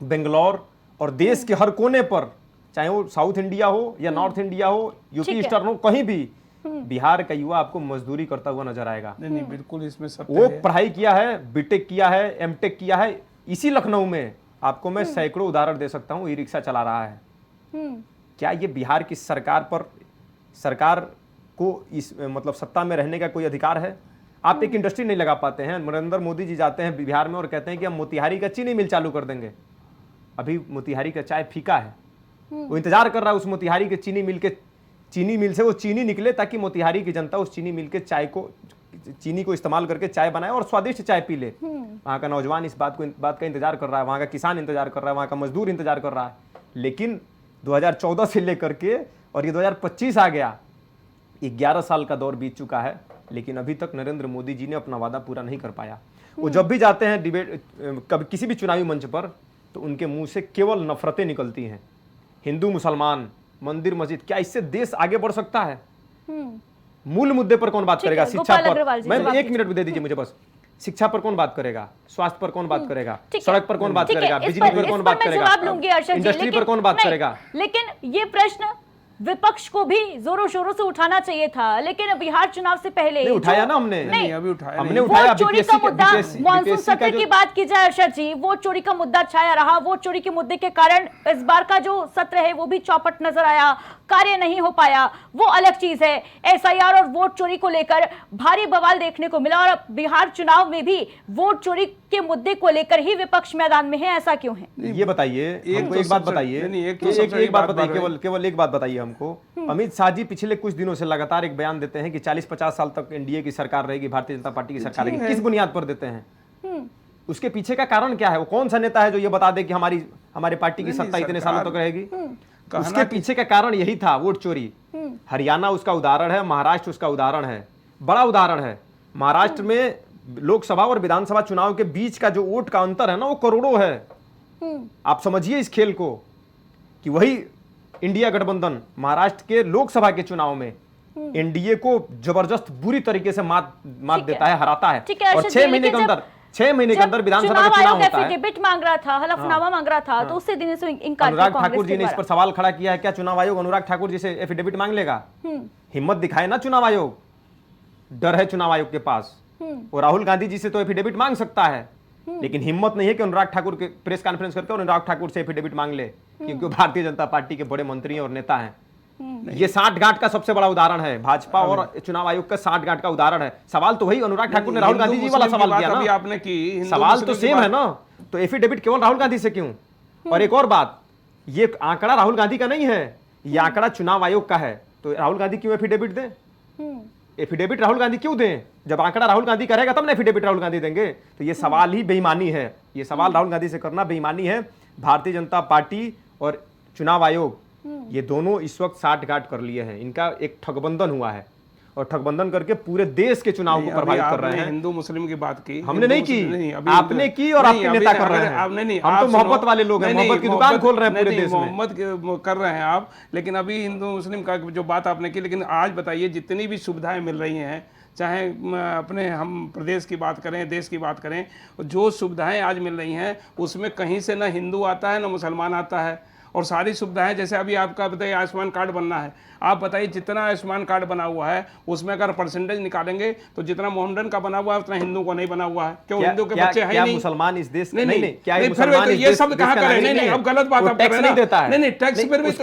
बेंगलोर और देश के हर कोने पर, चाहे वो साउथ इंडिया हो या नॉर्थ इंडिया हो, यूपी ईस्टर्न हो, कहीं भी बिहार का युवा आपको मजदूरी करता हुआ नजर आएगा। नहीं बिल्कुल इसमें सत्य वो है। पढ़ाई किया है, बीटेक किया है, एमटेक किया है, इसी लखनऊ में आपको मैं सैकड़ों उदाहरण दे सकता हूँ। ई रिक्शा चला रहा है। क्या ये बिहार की सरकार को इस मतलब सत्ता में रहने का कोई अधिकार है? आप एक इंडस्ट्री नहीं लगा पाते हैं। नरेंद्र मोदी जी जाते हैं बिहार में और कहते हैं कि हम मोतिहारी का चीनी मिल चालू कर देंगे। अभी मोतिहारी का चाय फीका है। वो इंतजार कर रहा है उस मोतिहारी के चीनी मिल से वो चीनी निकले ताकि मोतिहारी की जनता उस चीनी मिल के चीनी को इस्तेमाल करके चाय बनाए और स्वादिष्ट चाय पी ले। वहाँ का नौजवान इस बात का इंतजार कर रहा है, वहाँ का किसान इंतजार कर रहा है, वहाँ का मजदूर इंतजार कर रहा है। लेकिन 2014 से लेकर के और ये 2025 आ गया, 11 साल का दौर बीत चुका है, लेकिन अभी तक नरेंद्र मोदी जी ने अपना वादा पूरा नहीं कर पाया। वो जब भी जाते हैं डिबेट, कभी किसी भी चुनावी मंच पर, तो उनके मुंह से केवल नफरतें निकलती हैं। हिंदू मुसलमान, मंदिर मस्जिद, क्या इससे देश आगे बढ़ सकता है? मूल मुद्दे पर कौन बात करेगा? शिक्षा पर, मैं 1 मिनट भी दे दीजिए मुझे बस। शिक्षा पर कौन बात करेगा? स्वास्थ्य पर कौन बात करेगा? सड़क पर कौन बात करेगा? बिजली पर कौन बात करेगा? इंडस्ट्री पर कौन बात करेगा? लेकिन ये प्रश्न विपक्ष को भी जोरों शोरों से उठाना चाहिए था, लेकिन बिहार चुनाव से पहले उठाया ना हमने। नहीं अभी उठाया हमने नहीं। उठाया। वोट चोरी का मुद्दा, मानसून सत्र की बात की जाए अर्षद जी, वोट चोरी का मुद्दा छाया रहा। वोट चोरी के मुद्दे के कारण इस बार का जो सत्र है वो भी चौपट नजर आया, कार्य नहीं हो पाया, वो अलग चीज है। एसआईआर और वोट चोरी को लेकर भारी बवाल देखने को मिला और बिहार चुनाव में भी वोट चोरी के मुद्दे को लेकर ही विपक्ष मैदान में है। ऐसा क्यों है? ये बताइए हमको, एक बात बताइए, एक बात बताइए, केवल एक बात बताइए हमको। अमित शाह जी पिछले कुछ दिनों से लगातार एक बयान देते हैं कि 40-50 साल तक एनडीए की सरकार रहेगी, भारतीय जनता पार्टी की सरकार रहेगी। किस बुनियाद पर देते हैं? उसके पीछे का कारण क्या है? वो कौन सा नेता है जो ये बता दे कि हमारे पार्टी की सत्ता इतने सालों तक रहेगी? उसके पीछे का कारण यही था, वोट चोरी। हरियाणा उसका उदाहरण है, महाराष्ट्र उसका उदाहरण है, बड़ा उदाहरण है। महाराष्ट्र में लोकसभा और विधानसभा चुनाव के बीच का जो वोट का अंतर है ना, वो करोड़ों है। आप समझिए इस खेल को कि वही इंडिया गठबंधन महाराष्ट्र के लोकसभा के चुनाव में एनडीए को जबरदस्त बुरी तरीके से मात देता है, हराता है। और 6 महीने के अंदर विधानसभा का चुनाव होता है। एफिडेविट मांग रहा था, हलफनामा मांग रहा था, तो उससे दिन से इनकार। अनुराग ठाकुर जी ने इस पर सवाल खड़ा किया है, क्या चुनाव आयोग अनुराग ठाकुर जी से एफिडेविट मांग लेगा? हिम्मत दिखाए ना चुनाव आयोग। डर है चुनाव आयोग के पास। और राहुल गांधी जी से तो एफिडेविट मांग सकता है, लेकिन हिम्मत नहीं है कि अनुराग ठाकुर के प्रेस कॉन्फ्रेंस करके अनुराग ठाकुर से एफिडेविट मांग ले, क्योंकि भारतीय जनता पार्टी के बड़े मंत्री और नेता हैं। ये 60 गांठ का सबसे बड़ा उदाहरण है। भाजपा और चुनाव आयोग का 60 गांठ का उदाहरण है। सवाल तो वही अनुराग ठाकुर ने राहुल गांधी जी वाला सवाल किया ना, आपने की सवाल तो सेम है ना। तो एफिडेविट केवल राहुल गांधी से क्यों? और एक और बात, ये आंकड़ा राहुल गांधी का नहीं है, ये आंकड़ा चुनाव आयोग का है। तो राहुल गांधी क्यों एफिडेविट दें? एफिडेविट राहुल गांधी क्यों दें? जब आंकड़ा राहुल गांधी का रहेगा तब ना एफिडेविट राहुल गांधी देंगे। तो ये सवाल ही बेईमानी है। ये सवाल राहुल गांधी से करना बेईमानी है। भारतीय जनता पार्टी और चुनाव आयोग ये दोनों इस वक्त 60 गांठ कर लिए हैं। इनका एक ठगबंधन हुआ है और ठगबंधन करके पूरे देश के चुनाव को प्रभावित कर रहे हैं। हिंदू मुस्लिम की बात की, हमने नहीं की, आपने की और आपके नेता कर रहे हैं। हम तो मोहब्बत वाले लोग हैं, मोहब्बत की दुकान खोल रहे हैं पूरे देश में। मोहब्बत कर रहे हैं आप, लेकिन अभी हिंदू मुस्लिम का जो बात आपने की, लेकिन आज बताइए जितनी भी सुविधाएं मिल रही हैं, चाहे अपने हम प्रदेश की बात करें, देश की बात करें, जो सुविधाएं आज मिल रही हैं उसमें कहीं से ना हिंदू आता है ना मुसलमान आता है। और सारी सुविधाएं, जैसे अभी आपका बताइए आयुष्मान कार्ड बनना है, आप बताइए जितना आयुष्मान कार्ड बना हुआ है उसमें अगर परसेंटेज निकालेंगे तो जितना मोहम्मदन का बना हुआ है उतना हिंदू को नहीं बना हुआ है। क्यों? हिंदू के बच्चे हैं नहीं। मुसलमान इस देश नहीं, क्या ये शब्द कहाँ कर रहे हैं? नहीं, अब गलत बात आप कर रहे हैं। नहीं, टैक्स फिर भी टैक्स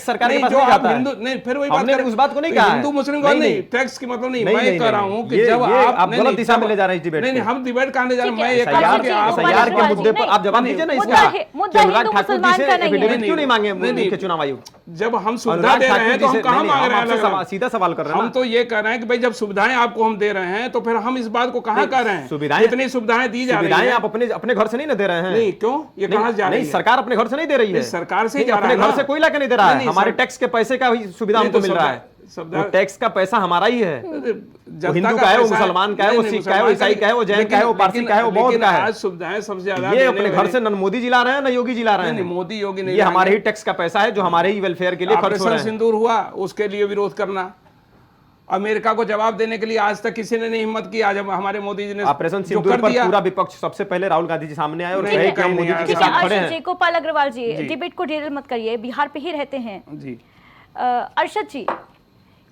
सरकार के पास नहीं जाता है। नहीं, फिर वही बात उस बात को नहीं कहा। हिंदू मुस्लिम का नहीं, टैक्स की मतलब नहीं। मैं कह रहा हूँ कि जब आप गलत दिशा में ले जा रहे हैं डिबेट। नहीं, हम डिबेट कहाँ ले जा रहे हैं? मैं ये एसआईआर के मुद्दे पर आप जवाब दीजिए ना इसका। अनुराग ठाकुर जी से एफिडेविट क्यों नहीं मांगे मुख्य चुनाव आयोग? जब हम सुविधा दे रहे हैं तो हम कहाँ मांग रहे हैं? सीधा सवाल कर रहे हैं। हम तो ये कह रहे हैं कि भाई जब सुविधाएं आपको हम दे रहे हैं तो फिर हम इस बात को कहाँ कर रहे हैं? सुविधाएं, इतनी सुविधाएं दी जा रही हैं, आप अपने घर से नहीं दे रहे हैं। नहीं, क्यों? ये कहाँ जा रही है? सरकार अपने घर से नहीं दे रही है। सरकार से जा रहा है, अपने घर से कोई लाके नहीं दे रहा है। हमारे टैक्स के पैसे का ही सुविधा हमको मिल रहा है। टैक्स का पैसा हमारा ही है। हिंदू का है, वो मुसलमान का है, वो सिख का है, वो ईसाई का है, वो जैन का है, वो पारसी का है, वो बौद्ध का है। आज सुविधाएं सबसे ज्यादा ये अपने घर से न मोदी जी ला रहे हैं न योगी जी ला रहे हैं। मोदी योगी नहीं, ये हमारे ही टैक्स का पैसा है जो हमारे ही वेलफेयर के लिए खर्च हो रहा है। सिंदूर हुआ उसके लिए विरोध करना, अमेरिका को जवाब देने के लिए आज तक किसी ने नहीं हिम्मत की। आज हमारे मोदी जी ने ऑपरेशन जो सिंदूर कर पर दिया, पूरा विपक्ष सबसे पहले राहुल गांधी जी सामने आए और नहीं, कहे कि हम कहीं मोदी नहीं जी आया। के ठीक है साथ खड़े अर्षद जी, हैं। गोपाल अग्रवाल जी, जी। डिबेट को डिटेल मत करिए, बिहार पे ही रहते हैं। जी अर्षद जी,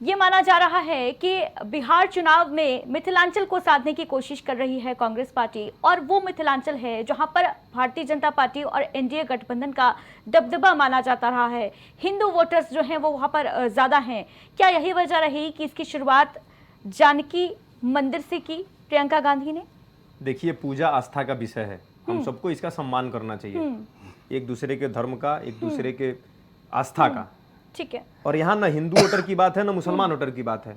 ये माना जा रहा है कि बिहार चुनाव में मिथिलांचल को साधने की कोशिश कर रही है कांग्रेस पार्टी, और वो मिथिलांचल है जहां पर भारतीय जनता पार्टी और एनडीए गठबंधन का दबदबा माना जाता रहा है। हिंदू वोटर्स जो हैं वो वहां पर ज्यादा हैं। क्या यही वजह रही कि इसकी शुरुआत जानकी मंदिर से की प्रियंका गांधी ने? देखिए, पूजा आस्था का विषय है, हम सबको इसका सम्मान करना चाहिए, एक दूसरे के धर्म का, एक दूसरे के आस्था का। ठीक है। और यहाँ ना हिंदू वोटर की बात है ना मुसलमान वोटर की बात है,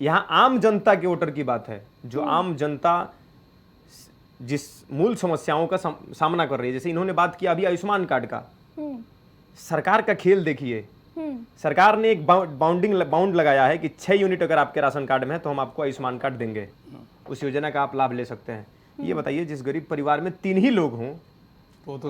यहाँ आम जनता के वोटर की बात है, जो आम जनता जिस मूल समस्याओं का सामना कर रही है। जैसे इन्होंने बात किया अभी आयुष्मान कार्ड का, सरकार का खेल देखिए। सरकार ने एक बाउंड लगाया है कि 6 यूनिट अगर आपके राशन कार्ड में है तो हम आपको आयुष्मान कार्ड देंगे, उस योजना का आप लाभ ले सकते हैं। ये बताइए, जिस गरीब परिवार में 3 ही लोग हों,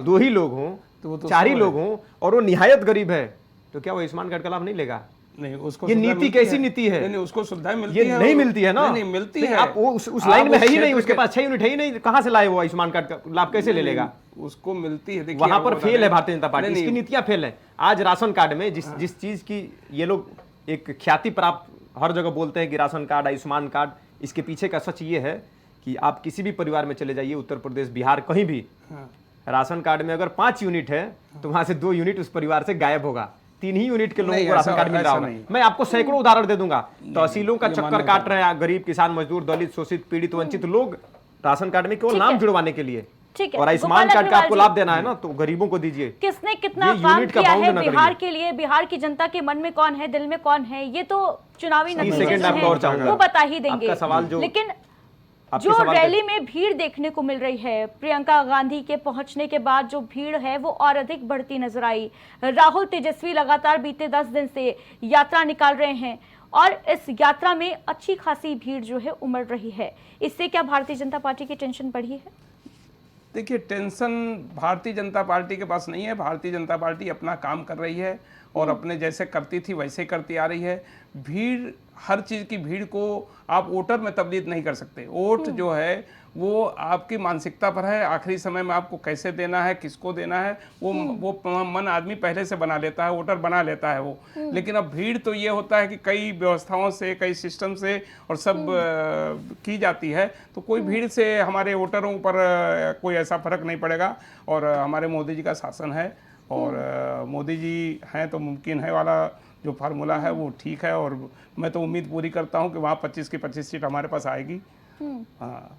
2 ही लोग हों, 4 ही लोग हों, और वो निहायत गरीब है, तो क्या वो आयुष्मान कार्ड का लाभ नहीं लेगा? नहीं, उसको ये सुविधा नीति मिलती कैसी है। नीति है? नहीं, उसको सुविधाएं मिलती ये है। नहीं मिलती है ना? नहीं, मिलती नहीं, है। आप वो उस लाइन में आप है ही उस नहीं, क्षेत्र उसके के- पास 6 यूनिट है ही नहीं, कहां से लाए वो आयुष्मान कार्ड का लाभ कैसे ले लेगा? उसको मिलती है। देखिए, वहां आपको पर बता फेल दें- है भारतीय जनता पार्टी, नहीं, इसकी नीतियां फेल है। आज राशन कार्ड में जिस चीज की ये लोग एक ख्याति प्राप्त हर जगह बोलते हैं कि राशन कार्ड, आयुष्मान कार्ड, इसके पीछे का सच ये है कि आप किसी भी परिवार में चले जाइए, उत्तर प्रदेश, बिहार, कहीं भी, राशन कार्ड में अगर 5 यूनिट है तो वहां से 2 यूनिट उस परिवार से गायब होगा। 3 ही यूनिट के लोगों नहीं, को राशन ऐसा- कार्ड मिल रहा ऐसा होगा। नहीं। मैं आपको सैकड़ों उदाहरण दे दूंगा। तहसीलों का ये चक्कर मान्य काट रहे हैं गरीब, किसान, मजदूर, दलित, शोषित, पीड़ित, वंचित लोग राशन कार्ड में केवल ठीक नाम है। जुड़वाने के लिए। ठीक है। और आयुष्मान गोपाल कार्ड का आपको अग्रवाल लाभ देना है ना, तो गरीबों को दीजिए। किसने कितना ये काम यूनिट का किया बाउंड है ना बिहार करिए। के लिए, बिहार की जनता के मन में कौन है, दिल में कौन है, ये तो चुनावी 30 नतीजे सेकंड जो आपका और हैं चाहूंगा। वो बता ही देंगे। आपका सवाल जो- लेकिन आपके जो सवाल पे- रैली में भीड़ देखने को मिल रही है, प्रियंका गांधी के पहुंचने के बाद जो भीड़ है वो और अधिक बढ़ती नजर आई। राहुल तेजस्वी लगातार बीते 10 दिन से यात्रा निकाल रहे हैं और इस यात्रा में अच्छी खासी भीड़ जो है उमड़ रही है। इससे क्या भारतीय जनता पार्टी की टेंशन बढ़ी है? देखिए, टेंशन भारतीय जनता पार्टी के पास नहीं है। भारतीय जनता पार्टी अपना काम कर रही है और अपने जैसे करती थी वैसे करती आ रही है। भीड़, हर चीज़ की भीड़ को आप वोटर में तब्दील नहीं कर सकते। वोट जो है वो आपकी मानसिकता पर है, आखिरी समय में आपको कैसे देना है, किसको देना है, वो मन आदमी पहले से बना लेता है, वोटर बना लेता है वो। लेकिन अब भीड़ तो ये होता है कि कई व्यवस्थाओं से, कई सिस्टम से और सब की जाती है, तो कोई भीड़ से हमारे वोटरों पर कोई ऐसा फर्क नहीं पड़ेगा। और हमारे मोदी जी का शासन है और मोदी जी हैं तो मुमकिन है वाला जो फार्मूला है वो ठीक है। और मैं तो उम्मीद पूरी करता हूँ कि वहाँ 25 की 25 सीट हमारे पास आएगी। हाँ,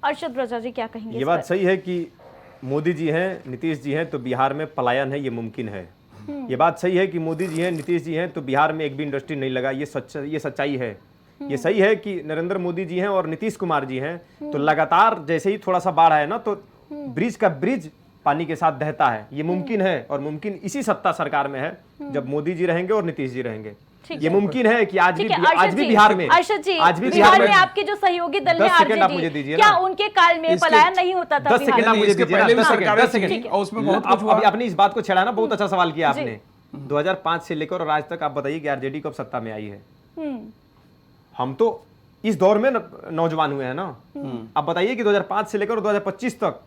अर्षद रजा जी क्या कहेंगे? ये बात सही है कि मोदी जी हैं, नीतीश जी हैं तो बिहार में पलायन है, ये मुमकिन है। ये बात सही है कि मोदी जी हैं, नीतीश जी हैं तो बिहार में एक भी इंडस्ट्री नहीं लगा, ये सच्चाई है। ये सही है कि नरेंद्र मोदी जी हैं और नीतीश कुमार जी हैं तो लगातार जैसे ही थोड़ा सा बाढ़ आए ना तो ब्रिज का ब्रिज पानी के साथ बहता है। ये मुमकिन है और मुमकिन इसी सत्ता सरकार में है जब मोदी जी रहेंगे और नीतीश जी रहेंगे। ये मुमकिन है कि आज भी बिहार में, अर्षद जी, आज भी बिहार में आपके जो सहयोगी दल है 10 सेकंड आप मुझे आरजेडी, दीजिए क्या ना। उनके काल में पलायन नहीं होता था? 10 सेकंड आप मुझे इसके दीजिए, पहले भी 10 सरकारें 10 सेकंड थी और उसमें बहुत कुछ हुआ। अभी आपने इस बात को छेड़ा ना, बहुत अच्छा सवाल किया आपने। 2005 से लेकर और आज तक आप बताइए कि आरजेडी कब सत्ता में आई है? हम तो इस दौर में नौजवान हुए हैं ना। आप बताइए कि 2005 से लेकर 2025 तक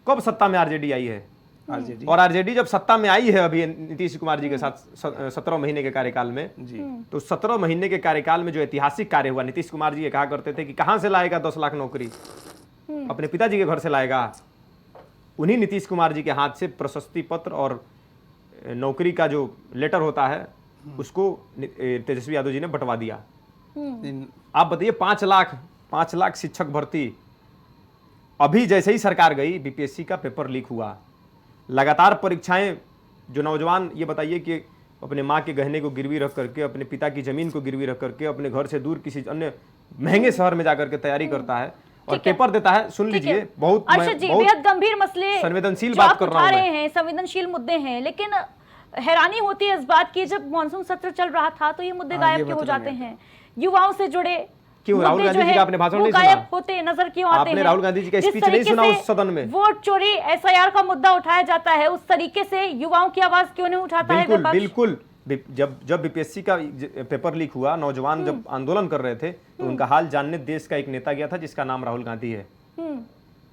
कब सत्ता में आरजेडी आई है? आरजेडी और आरजेडी जब सत्ता में आई है अभी नीतीश कुमार जी के साथ 17 महीने के कार्यकाल में, तो 17 महीने के कार्यकाल में जो ऐतिहासिक कार्य हुआ, नीतीश कुमार जी ये कहा करते थे कि कहां से लाएगा 10 लाख नौकरी, अपने पिताजी के घर से लाएगा। उन्हीं नीतीश कुमार जी के हाथ से प्रशस्ति पत्र और नौकरी का जो लेटर होता है उसको तेजस्वी यादव जी ने बंटवा दिया। आप बताइए 5 लाख शिक्षक भर्ती। अभी जैसे ही सरकार गई, बीपीएससी का पेपर लीक हुआ, लगातार परीक्षाएं, जो नौजवान ये बताइए कि अपने माँ के गहने को गिरवी रख करके, अपने पिता की जमीन को गिरवी रख करके, अपने घर से दूर किसी अन्य महंगे शहर में जाकर के तैयारी करता है और पेपर देता है। सुन लीजिए, बहुत बेहद गंभीर मसले, संवेदनशील बात कर रहा हूं मैं, संवेदनशील मुद्दे हैं, लेकिन हैरानी होती है इस बात की, जब मानसून सत्र चल रहा था तो ये मुद्दे गायब क्यों हो जाते हैं? युवाओं से जुड़े क्यों? राहुल गांधी जी का आपने भाषण नहीं गायब सुना? होते नजर क्यों आते हैं? आपने राहुल गांधी जी का स्पीच नहीं सुना उस सदन में? वोट चोरी, एसआईआर का मुद्दा उठाया जाता है, उस तरीके से युवाओं की आवाज क्यों नहीं उठाता है विपक्ष? बिल्कुल जब बीपीएससी का पेपर लीक हुआ, नौजवान जब आंदोलन कर रहे थे, तो उनका हाल जानने देश का एक नेता गया था जिसका नाम राहुल गांधी है।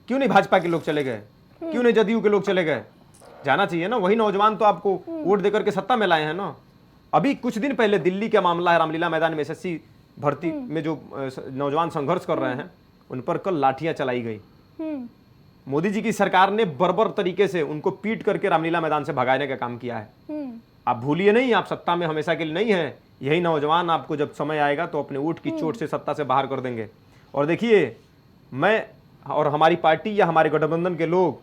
क्यों नहीं भाजपा के लोग चले गए? क्यों नहीं जदयू के लोग चले गए? जाना चाहिए ना। वही नौजवान तो आपको वोट देकर के सत्ता में लाए हैं ना। अभी कुछ दिन पहले दिल्ली का मामला है, रामलीला मैदान में एसएससी भर्ती में जो नौजवान संघर्ष कर रहे हैं, उन पर कल लाठियां चलाई गई। मोदी जी की सरकार ने बर्बर तरीके से उनको पीट करके रामलीला मैदान से भगाने का काम किया है। आप भूलिए नहीं, आप सत्ता में हमेशा के लिए नहीं है। यही नौजवान आपको जब समय आएगा तो अपने ऊँट की चोट से सत्ता से बाहर कर देंगे। और देखिए, मैं और हमारी पार्टी या हमारे गठबंधन के लोग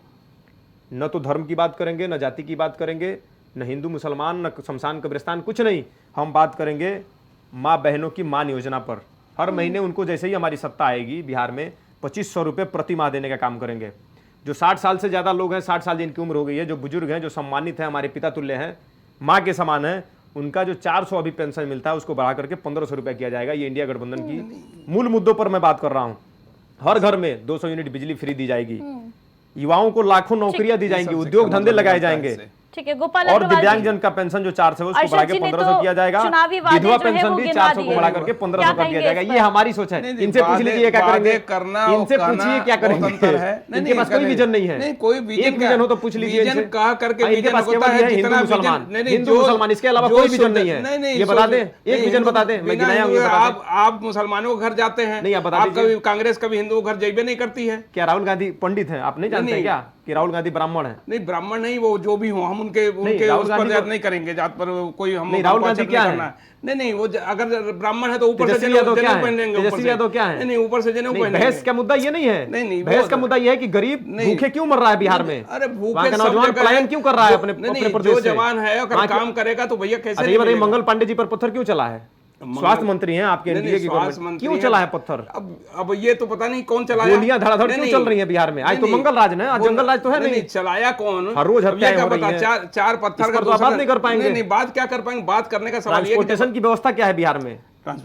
न तो धर्म की बात करेंगे, न जाति की बात करेंगे, न हिंदू मुसलमान, न शमशान कब्रिस्तान, कुछ नहीं। हम बात करेंगे माँ बहनों की मान योजना पर। हर महीने उनको जैसे ही हमारी सत्ता आएगी बिहार में 2500 रुपये प्रति माह देने का काम करेंगे। जो 60 साल से ज़्यादा लोग हैं, 60 साल जिनकी उम्र हो गई है, जो बुजुर्ग हैं, जो सम्मानित हैं, हमारे पिता तुल्य हैं, माँ के समान हैं, उनका जो 400 अभी पेंशन मिलता है उसको बढ़ा करके 1500 रुपये किया जाएगा। ये इंडिया गठबंधन की मूल मुद्दों पर मैं बात कर रहा हूँ। हर घर में 200 यूनिट बिजली फ्री दी जाएगी, युवाओं को लाखों नौकरियां दी जाएंगी, उद्योग धंधे लगाए जाएंगे। ठीक है गोपाल और अग्रवाल दिव्यांग जी। जन का पेंशन जो 400 है उसको अर्षद बढ़ा के जी ने 1500 तो किया जाएगा। चुनावी वादे विधवा जो है पेंशन वो भी गिना 400 को दिए। बढ़ा करके 1500 कर दिया जाएगा। ये हमारी सोच है। नहीं, इनसे पूछ लीजिए क्या वादे करेंगे, करना इनसे और पूछिए क्या कहना करेंगे। बहुत अंतर है। इनके पास कोई विजन नहीं है। नहीं, कोई विजन एक विजन हो तो पूछ लीजिए विजन इनसे। कहा करके इनके विजन पास होता केवल है हिंदू जितना मुसलमान, विजन- नहीं, नहीं, हिंदू जो- मुसलमान, इसके अलावा जो कोई विजन सोचते- नहीं है। नहीं, नहीं, ये बता दें, नहीं, एक विजन बता दें, मैं बिना गिनाया हूँ, हिंदू- ये बता दें। आप मुसलमानों के घर जाते हैं, नहीं, आप बता आप दीजिए। कभी कांग्रेस कभी हिंदू घर जाइए नहीं करती है। क्या राहुल गांधी पंडित हैं? आप नहीं जानते नहीं। क्या कि राहुल गांधी ब्राह्मण है? नहीं, ब्राह्मण नहीं, वो जो भी हो, हम उनके राहुल उस पर गांधी जात को- नहीं करेंगे, जात पर कोई हम नहीं, राहुल गांधी बातचीत क्या नहीं है? करना। नहीं, वो अगर ब्राह्मण है तो ऊपर से तेजस्वी यादव क्या जनेऊ है? पहन लेंगे, ऊपर तेजस्वी से। यादव क्या है? नहीं, ऊपर से जनेऊ नहीं, पहन बहस लेंगे। का मुद्दा ये नहीं है। नहीं, बहस का मुद्दा ये है कि गरीब नहीं। भूखे क्यों मर रहा है बिहार में? अरे भूखे वहाँ का सब नौजवान जगह पलायन है। क्यों कर रहा है अपने नहीं, अपने प्रदेश जो से? जवान है अगर वहाँ काम करेगा तो भैया कैसे अच्छा, ये नहीं बताइए, मिलेगा? मंगल पांडे जी पर पत्थर क्यों चला है? स्वास्थ्य मंत्री हैं आपके नहीं, एनडीए की स्वास्थ्य गवर्नमेंट, मंत्री क्यों हैं। चला है पत्थर? अब ये तो पता नहीं कौन चलाया। गोलियां धड़ाधड़ नहीं, क्यों नहीं। चल रही हैं बिहार में? आज तो नहीं, मंगल राज है, आज जंगल राज तो है नहीं। चलाया कौन? हर रोज अब ये हत्याएं क्या हो रही पता, हैं। चार पत्थर इस का पर तो आप दूसरा- बात नहीं कर पाएंगे। नहीं, बात क्या कर पाएंगे? बात करने का सवाल ये है कि ट्रांसपोर्टेशन की व्यवस्था क्या है बिहार में?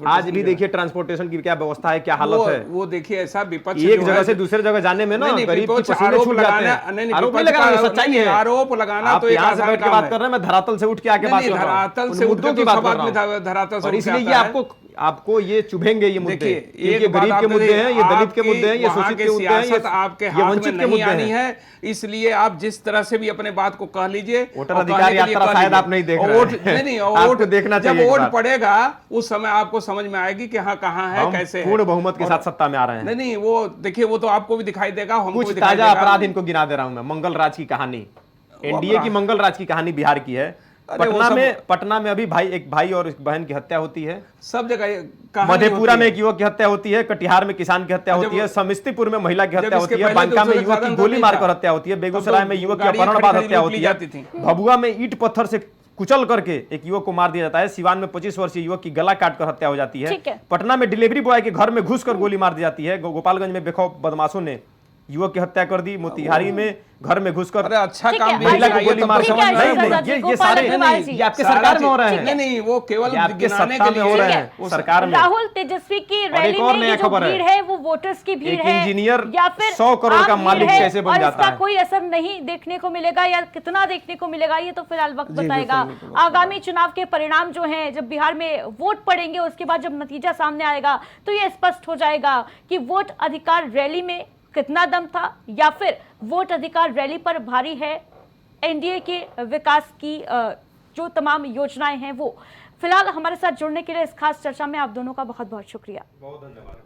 आज भी देखिए ट्रांसपोर्टेशन की क्या व्यवस्था है, क्या हालत है। वो देखिए ऐसा विपक्ष एक जो जगह है- से दूसरे जगह जाने में ना नहीं, नहीं, गरीब की विपक्ष पसीने आरोप छूट जाते लगाना- हैं। नहीं, नहीं, आरोप नहीं विपक्ष लगा रहे, का- सच्चाई नहीं, है। आरोप लगाना आप तो एक यहाँ से आसान बैठ के काम बात है। कर रहे हैं, मैं धरातल से उठ के आके बात नहीं, कर रहा हूँ। धरातल उन से उठ मुद्दों के की तो बात सब कर रहा आदमी हूँ। धरातल से और उठ के इसलिए ये आता है। आपको ये चुभेंगे ये मुद्दे, देखिए, क्योंकि एक बात गरीब के आप मुद्दे हैं, ये दलित के आपकी मुद्दे हैं, ये वहाँ शोषित के के मुद्दे हैं, सियासत आपके ये हाथ में वंचित के नहीं मुद्दे आनी हैं। है। इसलिए आप जिस तरह से भी अपने बात को कह लीजिए। वोटर और अधिकार कहने के लिए यात्रा कह शायद लीजिए। आप नहीं देख और रहे वोट हैं। नहीं, नहीं, और आपको वोट देखना जब चाहिए एक वोट बार। पड़ेगा उस समय आपको समझ में आएगी कि हाँ कहाँ है, हम कैसे है। पूर्ण बहुमत के और- साथ सत्ता में आ रहे हैं। नहीं, नहीं, वो देखिए, वो तो आपको भी दिखाई देगा, हमको कुछ भी दिखाई ताजा देगा। अपराध इनको गिना दे रहा हूं मैं। मंगल राज की कहानी, एनडीए की मंगल राज की कहानी बिहार की है। अरे वो सब- पटना में अभी एक भाई और एक बहन की हत्या होती है। सब जगह ये कहानी मधेपुरा होती में है। एक युवक की हत्या होती है, कटिहार में किसान की हत्या जब- होती है, समस्तीपुर में महिला की हत्या जब होती इसके है, पहले बांका में तो युवक की साधन गोली नहीं मारकर था। हत्या होती है, तब बेगूसराय तो में युवक की गाड़ियां अपहरण बाद खड़ी-खड़ी हत्या लूट होती ली है, जाती थी। भभुआ में ईंट पत्थर से कुचल करके एक युवक को मार दिया जाता है, सिवान में 25 वर्षीय युवक की गला काटकर हत्या हो जाती है, ठीक है। पटना में डिलीवरी बॉय के घर में घुसकर गोली मार दी जाती है, गोपालगंज में बेखौफ बदमाशों ने युवक की हत्या कर दी, मोतिहारी में घर में घुसकर अरे अच्छा ठीक काम है, भी महिला को चाहिए, गोली तब मार तो ठीक समझ है, में नहीं, अर्षद आएगा। जी, ये गोपाल सारे अग्रवाल जी। ये आपके सारा सरकार में हो चीज- रहे हैं। नहीं, नहीं, वो केवल ये आपके गिनाने सत्ता के में लिए हो रहे ठीक हैं, है। वो सरकार में। राहुल तेजस्वी की और रैली एक और में नया ये जो खबर है। भीड़ है वो वोटर्स की भीड़ एक है इंजीनियर या फिर 100 करोड़ आम का भीड़ मालिक है कैसे बन और जाता इसका है? कोई असर नहीं देखने को मिलेगा या कितना देखने को मिलेगा ये तो फिलहाल वक्त जी, बताएगा। बिल्कुल, बिल्कुल। आगामी चुनाव के परिणाम जो हैं जब बिहार में वोट पड़ेंगे उसके बाद जब नतीजा सामने आएगा तो ये स्पष्ट हो जाएगा कि वोट अधिकार रैली में कितना दम था या फिर वोट अधिकार रैली पर भारी है एनडीए के विकास की जो तमाम योजनाएं हैं वो। फिलहाल हमारे साथ जुड़ने के लिए इस खास चर्चा में आप दोनों का बहुत बहुत शुक्रिया। बहुत धन्यवाद।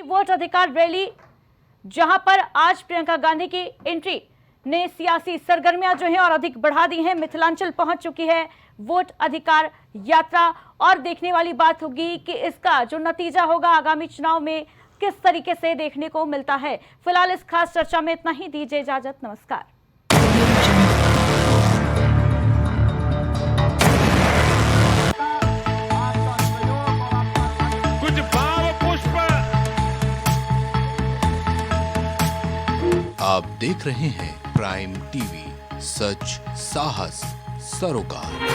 वोट अधिकार रैली जहां पर आज प्रियंका गांधी की एंट्री ने सियासी सरगर्मियां जो हैं और अधिक बढ़ा दी हैं। मिथिलांचल पहुंच चुकी है वोट अधिकार यात्रा और देखने वाली बात होगी कि इसका जो नतीजा होगा आगामी चुनाव में किस तरीके से देखने को मिलता है। फिलहाल इस खास चर्चा में इतना ही, दीजिए इजाजत, नमस्कार। कुछ भाव पुष्प। आप देख रहे हैं प्राइम टीवी, सच साहस सरोकार।